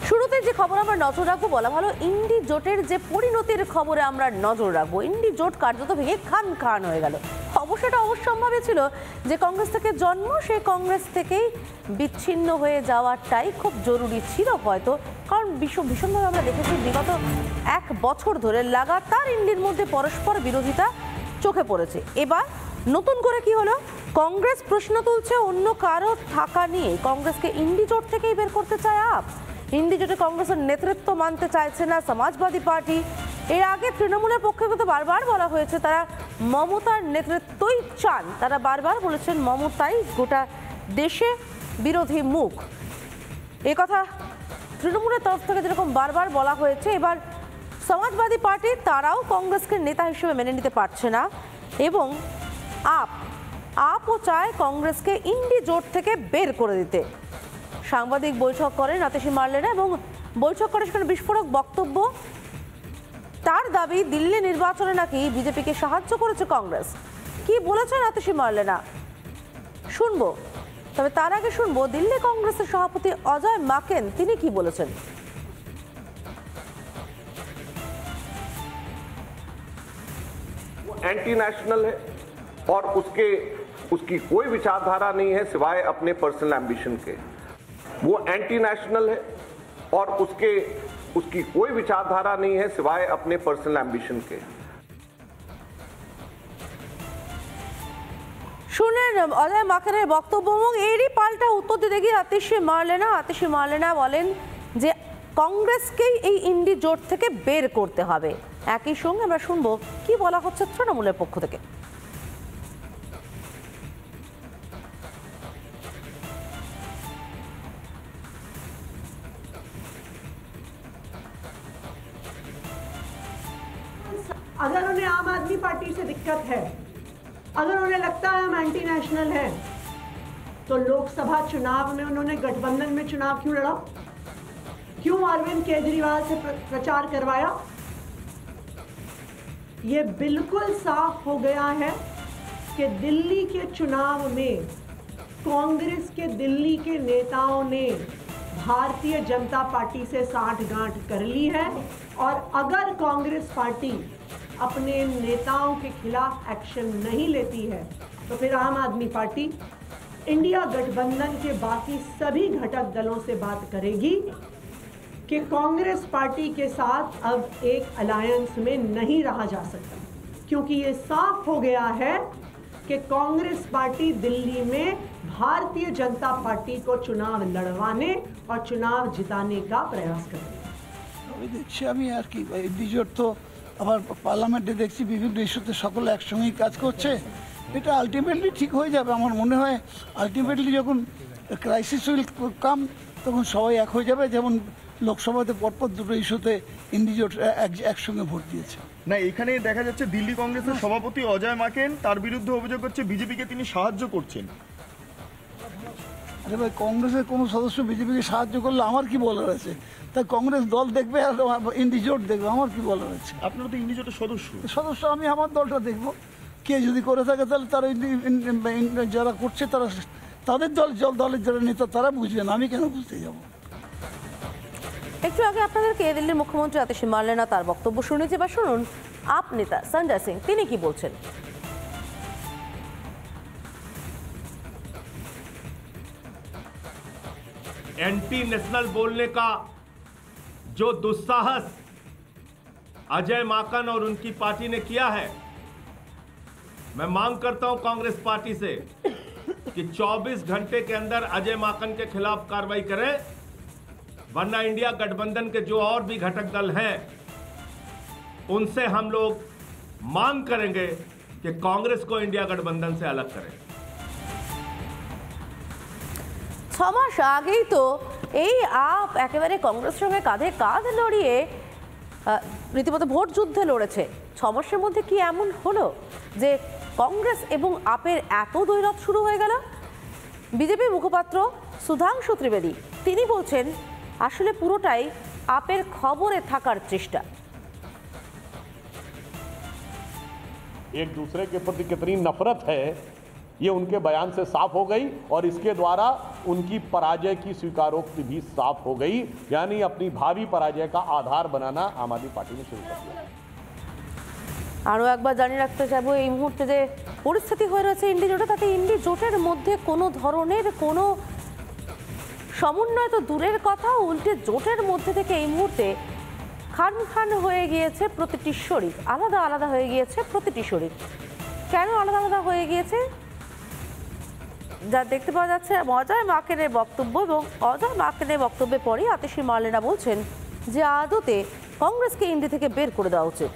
শুরুতে যে খবর আমরা নজর রাখবো, বলা ভালো ইন্ডি জোটের যে পরিণতির খবরে আমরা নজর রাখবো। ইন্ডি জোট কার্যত ভেঙে খান খান হয়ে গেল। অবশ্যটা অবশ্যম্ভাবী ছিল যে কংগ্রেস থেকে জন্ম, সেই কংগ্রেস থেকেই বিচ্ছিন্ন হয়ে যাওয়াটাই খুব জরুরি ছিল হয়তো, কারণ ভীষণভাবে আমরা দেখেছি বিগত 1 বছর ধরে লাগাতার ইন্ডির মধ্যে পরস্পর বিরোধিতা চোখে পড়েছে। এবার নতুন করে কি হলো? কংগ্রেস প্রশ্ন তুলছে অন্য কারো থাকা নিয়ে। কংগ্রেসকে ইন্ডি জোট থেকেই বের করতে চায় আপ। ইন্ডি জোটে কংগ্রেসের নেতৃত্ব মানতে চাইছে না সমাজবাদী পার্টি। এর আগে তৃণমূলের পক্ষে কিন্তু বারবার বলা হয়েছে তারা মমতার নেতৃত্বই চান। তারা বারবার বলেছেন মমতাই গোটা দেশে বিরোধী মুখ। এ কথা তৃণমূলের তরফ থেকে যেরকম বারবার বলা হয়েছে, এবার সমাজবাদী পার্টি তারাও কংগ্রেসকে নেতা হিসেবে মেনে নিতে পারছে না এবং আপও চায় কংগ্রেসকে ইন্ডি জোট থেকে বের করে দিতে। সাংবাদিক বৈঠক করেন আতিশী মার্লেনা এবং বৈঠক করে সেখানে বিস্ফোরক বক্তব্য। তার দাবি দিল্লি নির্বাচনে নাকি বিজেপিকে সাহায্য করেছে কংগ্রেস। কি বলেছেন আতিশী মার্লেনা শুনবো, তবে তার আগে শুনবো দিল্লি কংগ্রেসের সভাপতি অজয় মাকেন তিনি কি বলেছেন। एंटी नेशनल है और उसकी कोई विचारधारा नहीं है सिवाय अपने पर्सनल एम्बिशन के। वो एंटी नेशनल है और उसकी कोई विचारधारा नहीं है सिवाय अपने पर्सनल एम्बिशन के। শুনলেন অজয় মাকেনের বক্তব্য এবং এরই পাল্টা উত্তর দিতে গিয়ে আতিশী মার্লেনা বলেন যে কংগ্রেসকেই এই ইন্ডি জোট থেকে বের করতে হবে। একই সঙ্গে আমরা শুনবো কি বলা হচ্ছে তৃণমূলের পক্ষ থেকে। अगर उन्हें आम आदमी पार्टी से दिक्कत है, अगर उन्हें लगता है हम एंटी नेशनल हैं, तो लोकसभा चुनाव में उन्होंने गठबंधन में चुनाव क्यों लड़ा? क्यों अरविंद केजरीवाल से प्रचार करवाया? ये बिल्कुल साफ हो गया है कि दिल्ली के चुनाव में कांग्रेस के दिल्ली के नेताओं ने भारतीय जनता पार्टी से साठगांठ कर ली है और अगर कांग्रेस पार्टी अपने नेताओं के खिलाफ एक्शन नहीं लेती है तो फिर आम आदमी पार्टी इंडिया गठबंधन के बाकी सभी घटक दलों से बात करेगी कि कांग्रेस पार्टी के साथ अब एक अलायंस में नहीं रहा जा सकता, क्योंकि ये साफ हो गया है कि कांग्रेस पार्टी दिल्ली में भारतीय जनता पार्टी को चुनाव लड़वाने और चुनाव जिताने का प्रयास करेगी। দেখছি আমি আর কি বিজোট তো আবার পার্লামেন্টে দেখছি বিভিন্ন ইস্যুতে সকলে একসঙ্গেই কাজ করছে। এটা আলটিমেটলি ঠিক হয়ে যাবে আমার মনে হয়। আলটিমেটলি যখন ক্রাইসিস উইল কাম তখন সবাই এক হয়ে যাবে। যেমন লোকসভাতে পরপর দুটো ইস্যুতে ইন্ডি জোট একসঙ্গে ভোট দিয়েছে। না, এখানে দেখা যাচ্ছে দিল্লি কংগ্রেসের সভাপতি অজয় মাকেন তার বিরুদ্ধে অভিযোগ হচ্ছে বিজেপিকে তিনি সাহায্য করছেন। আরে ভাই, কংগ্রেসের কোনো সদস্য বিজেপিকে সাহায্য করলে আমার কি বলার আছে? তাই কংগ্রেস দল দেখবে আর ইন্ডি জোট দেখবে, আমার কি বলার আছে? আপনারা তো ইন্ডি জোটের সদস্য আমি আমার দলটা দেখবো। কে যদি করে থাকে তাহলে তারা যারা করছে তারা তাদের দলের যারা নেতা তারা বুঝবেন, আমি কেন বুঝতে যাবো? একটু আগে আপনাদেরকে দিল্লির মুখ্যমন্ত্রী আতিশী মার্লেনা তার বক্তব্য শুনেছি, বা শুনুন আপ নেতা সঞ্জয় সিং তিনি কি বলছেন। एंटी नेशनल बोलने का जो दुस्साहस अजय माकन और उनकी पार्टी ने किया है, मैं मांग करता हूं कांग्रेस पार्टी से कि 24 घंटे के अंदर अजय माकन के खिलाफ कार्रवाई करें, वरना इंडिया गठबंधन के जो और भी घटक दल हैं उनसे हम लोग मांग करेंगे कि कांग्रेस को इंडिया गठबंधन से अलग करें। 6 মাস আগেই তো এই আপ একেবারে কংগ্রেসের সঙ্গে কাঁধে কাঁধ লড়িয়ে রীতিমতো ভোট যুদ্ধে লড়েছে। 6 মাসের মধ্যে কি এমন হলো যে কংগ্রেস এবং আপের এত দ্বৈরথ শুরু হয়ে গেল? বিজেপি মুখপাত্র সুধাংশু ত্রিবেদী তিনি বলছেন আসলে পুরোটাই আপের খবরে থাকার চেষ্টা। एक दूसरे के प्रति कितनी नफरत है ये उनके बयान से साफ हो गई और इसके द्वारा उनकी पराजय की स्वीकारोक्ति भी साफ हो गई, यानी अपनी भावी पराजय का आधार बनाना आम आदमी पार्टी ने शुरू कर दिया। আরও একবার জানিয়ে রাখতে চাইবো, এই মুহূর্তে যে পরিস্থিতি হয়ে রয়েছে ইন্ডি জোটে, তাতে ইন্ডি জোটের মধ্যে কোনো ধরনের কোনো সমন্বয় তো দূরের কথা, উল্টে জোটের মধ্যে থেকে এই মুহূর্তে খান খান হয়ে গিয়েছে প্রতিটি শরিক, আলাদা আলাদা হয়ে গিয়েছে প্রতিটি শরিক। কেন আলাদা আলাদা হয়ে গিয়েছে যা দেখতে পাওয়া যাচ্ছে অজয় মাকেনের বক্তব্য, এবং অজয় মাকেনের বক্তব্যের পরেই আতিশী মার্লেনা বলছেন যে আদতে কংগ্রেসকে ইন্ডি থেকে বের করে দেওয়া উচিত।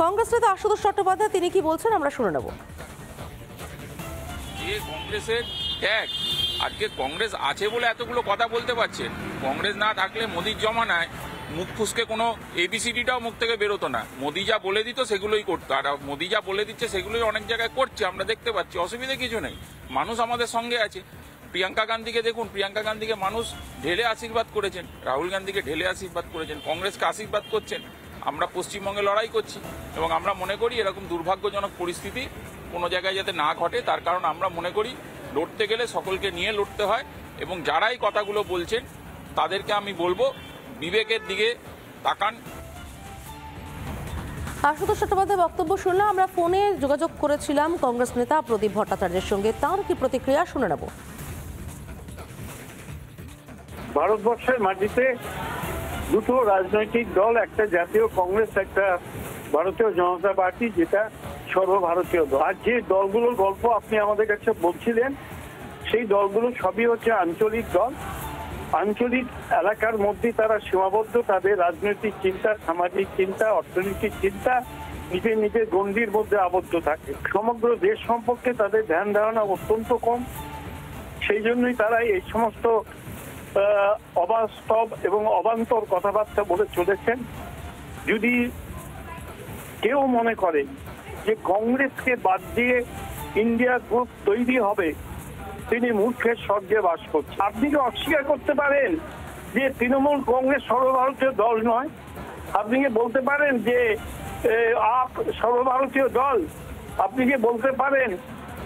কংগ্রেস নেতা আশুতোষ চট্টোপাধ্যায় তিনি কি বলছেন আমরা শুনে নেব। যে কংগ্রেসের ত্যাগ, আজকে কংগ্রেস আছে বলে এতগুলো কথা বলতে পারছে। কংগ্রেস না থাকলে মোদির জমানায় মুখ ফুসকে কোনো এবিসিডিটাও মুখ থেকে বেরোতো না। মোদি যা বলে দিত সেগুলোই করতো, আর মোদি যা বলে দিচ্ছে সেগুলোই অনেক জায়গায় করছে, আমরা দেখতে পাচ্ছি। অসুবিধা কিছু নেই, মানুষ আমাদের সঙ্গে আছে। প্রিয়াঙ্কা গান্ধীকে দেখুন, প্রিয়াঙ্কা গান্ধীকে মানুষ ঢেলে আশীর্বাদ করেছেন, রাহুল গান্ধীকে ঢেলে আশীর্বাদ করেছেন, কংগ্রেসকে আশীর্বাদ করছেন। আমরা পশ্চিমবঙ্গে লড়াই করছি এবং আমরা মনে করি এরকম দুর্ভাগ্যজনক পরিস্থিতি কোনো জায়গায় যাতে না ঘটে, তার কারণ আমরা মনে করি লড়তে গেলে সকলকে নিয়ে লড়তে হয়। এবং যারাই কথাগুলো বলছেন তাদেরকে আমি বলবো বিবেকের দিকে তাকান। আশুতোষ চট্টোপাধ্যায় বক্তব্য শুনলাম। আমরা ফোনে যোগাযোগ করেছিলাম কংগ্রেস নেতা প্রদীপ ভট্টাচার্যের সঙ্গে, তার কি প্রতিক্রিয়া শুনে নেব। ভারতবর্ষের মাটিতে দুটো রাজনৈতিক দল, একটা জাতীয় কংগ্রেস, একটা ভারতীয় জনতা পার্টি, যেটা সর্বভারতীয় দল। আর যে দলগুলোর গল্প আপনি আমাদের কাছে বলছিলেন, সেই দলগুলো সবই হচ্ছে আঞ্চলিক দল। আঞ্চলিক এলাকার মধ্যে তারা সীমাবদ্ধ, তাদের রাজনৈতিক চিন্তা, সামাজিক চিন্তা, অর্থনৈতিক চিন্তা নিজের নিজের গণ্ডির মধ্যে আবদ্ধ থাকে। সমগ্র দেশ সম্পর্কে তাদের ধ্যান ধারণা অত্যন্ত কম। সেই জন্যই তারা এই সমস্ত অবাস্তব এবং অবান্তর কথাবার্তা বলে চলেছেন। যদি কেউ মনে করে যে কংগ্রেসকে বাদ দিয়ে ইন্ডিয়া গ্রুপ তৈরি হবে, তিনি মূর্খের স্বর্গে বাস করছেন। আপনি কি অস্বীকার করতে পারেন যে তৃণমূল কংগ্রেস সর্বভারতীয় দল নয়? আপনি কি বলতে পারেন যে আপ সর্বভারতীয় দল? আপনি কি বলতে পারেন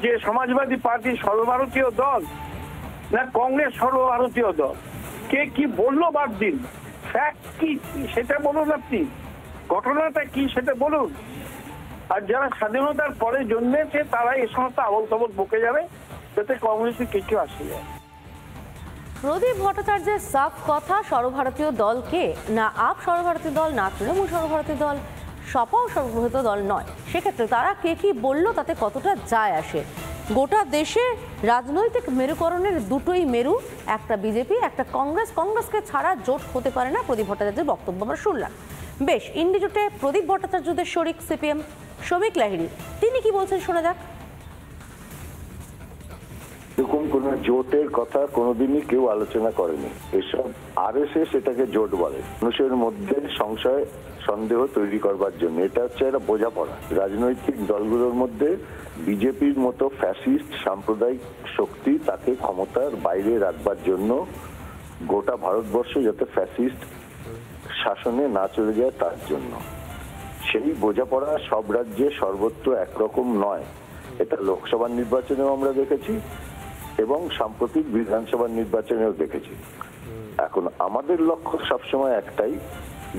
যে সমাজবাদী পার্টি সর্বভারতীয় দল? না কংগ্রেস সর্বভারতীয় দল? কে কি বললো বাদ দিন, ফ্যাক্ট কি সেটা বলুন, আপনি ঘটনাটা কি সেটা বলুন। আর যারা স্বাধীনতার পরে জন্মেছে তারা এই সমস্ত আবল তাবল বকে যাবে, যাতে কংগ্রেসের কিছু আসে যায়। প্রদীপ ভট্টাচার্যের সাফ কথা, সর্বভারতীয় দল কে? না আপ সর্বভারতীয় দল, না তৃণমূল সর্বভারতীয় দল, সপাও সর্বভারতীয় দল নয়। সেক্ষেত্রে তারা কে কি বললো তাতে কতটা যায় আসে? গোটা দেশে রাজনৈতিক মেরুকরণের দুটোই মেরু, একটা বিজেপি, একটা কংগ্রেস। কংগ্রেসকে ছাড়া জোট হতে পারে না, প্রদীপ ভট্টাচার্যের বক্তব্য আমরা শুনলাম। বেশ, ইন্ডি জোটে প্রদীপ ভট্টাচার্যদের শরিক সিপিএম শ্রমিক লাহিড়ী, তিনি কি বলছেন শোনা যাক। এরকম কোন জোটের কথা কোনোদিনই কেউ আলোচনা করেনি। এসব আরএসএস এটাকে জোট বলে, মানুষের মধ্যে সংশয় সন্দেহ তৈরি করবার জন্য। এটা হচ্ছে একটা বোঝাপড়া। রাজনৈতিক দলগুলোর মধ্যে বিজেপির মতো ফ্যাসিস্ট সাম্প্রদায়িক শক্তি, তাকে ক্ষমতার বাইরে রাখবার জন্য, গোটা ভারতবর্ষ যাতে ফ্যাসিস্ট শাসনে না চলে যায় তার জন্য। সেই বোঝাপড়া সব রাজ্যে সর্বত্র একরকম নয়। এটা লোকসভা নির্বাচনেও আমরা দেখেছি এবং সাম্প্রতিক বিধানসভা নির্বাচনেও দেখেছি। এখন আমাদের লক্ষ্য সবসময় একটাই,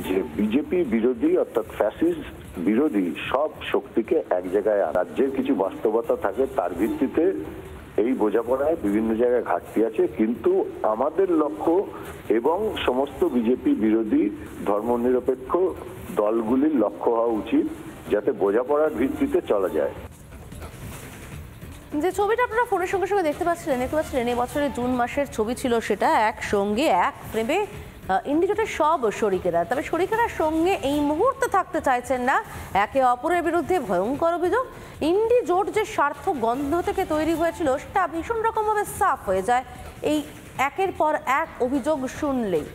যে বিজেপি বিরোধী অর্থাৎ ফ্যাসিস্ট বিরোধী সব শক্তিকে এক জায়গায় আনা। রাজ্যের কিছু বাস্তবতা থাকে, তার ভিত্তিতে এই বোঝাপড়ায় বিভিন্ন জায়গায় ঘাটতি আছে, কিন্তু আমাদের লক্ষ্য এবং সমস্ত বিজেপি বিরোধী ধর্মনিরপেক্ষ দলগুলির লক্ষ্য হওয়া উচিত যাতে বোঝাপড়ার ভিত্তিতে চলা যায়। যে ছবিটা আপনারা ফোনের সঙ্গে সঙ্গে দেখতে পাচ্ছিলেন এই বছরের জুন মাসের ছবি ছিল, সেটা একসঙ্গে এক ফ্রেমে ইন্ডি জোটের সব শরিকেরা। তবে শরিকেরা সঙ্গে এই মুহূর্তে থাকতে চাইছেন না, একে অপরের বিরুদ্ধে ভয়ঙ্কর অভিযোগ। ইন্ডি জোট যে স্বার্থ গন্ধ থেকে তৈরি হয়েছিল সেটা ভীষণ রকমভাবে সাফ হয়ে যায় এই একের পর এক অভিযোগ শুনলেই।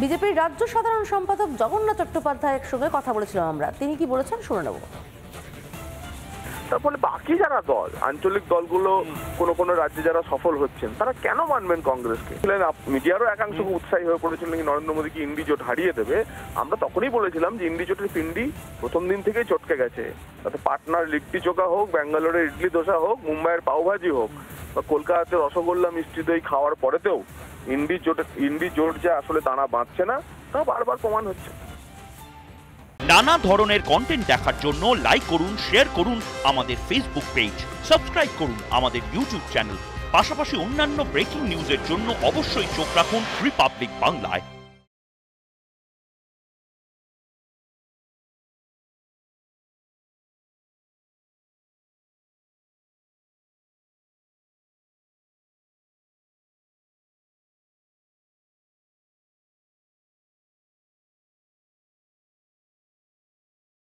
বিজেপির রাজ্য সাধারণ সম্পাদক জগন্নাথ চট্টোপাধ্যায়ের সঙ্গে কথা বলেছিলাম আমরা, তিনি কি বলেছেন শুনে নেব। তারপরে বাকি যারা দল, আঞ্চলিক দলগুলো কোনো কোনো রাজ্যে যারা সফল হচ্ছেন, তারা কেন মানবেন কংগ্রেসকে? মিডিয়ারও একাংশ উৎসাহী হয়ে পড়েছিলেন নরেন্দ্র মোদীকে ইন্ডি জোট হারিয়ে দেবে। আমরা তখনই বলেছিলাম যে ইন্ডি জোটের পিন্ডি প্রথম দিন থেকেই চটকে গেছে। তাতে পাটনার লিট্টি চোখা হোক, ব্যাঙ্গালোরের ইডলি দোসা হোক, মুম্বাইয়ের পাওভাজি হোক, বা কলকাতাতে রসগোল্লা মিষ্টি দই খাওয়ার পরেতেও ইন্ডি জোট যে আসলে দানা বাঁধছে না, তা বারবার প্রমাণ হচ্ছে। নানা ধরনের কন্টেন্ট দেখার জন্য লাইক করুন, শেয়ার করুন আমাদের ফেসবুক পেজ, সাবস্ক্রাইব করুন আমাদের ইউটিউব চ্যানেল। পাশাপাশি অন্যান্য ব্রেকিং নিউজের জন্য অবশ্যই চোখ রাখুন রিপাবলিক বাংলায়।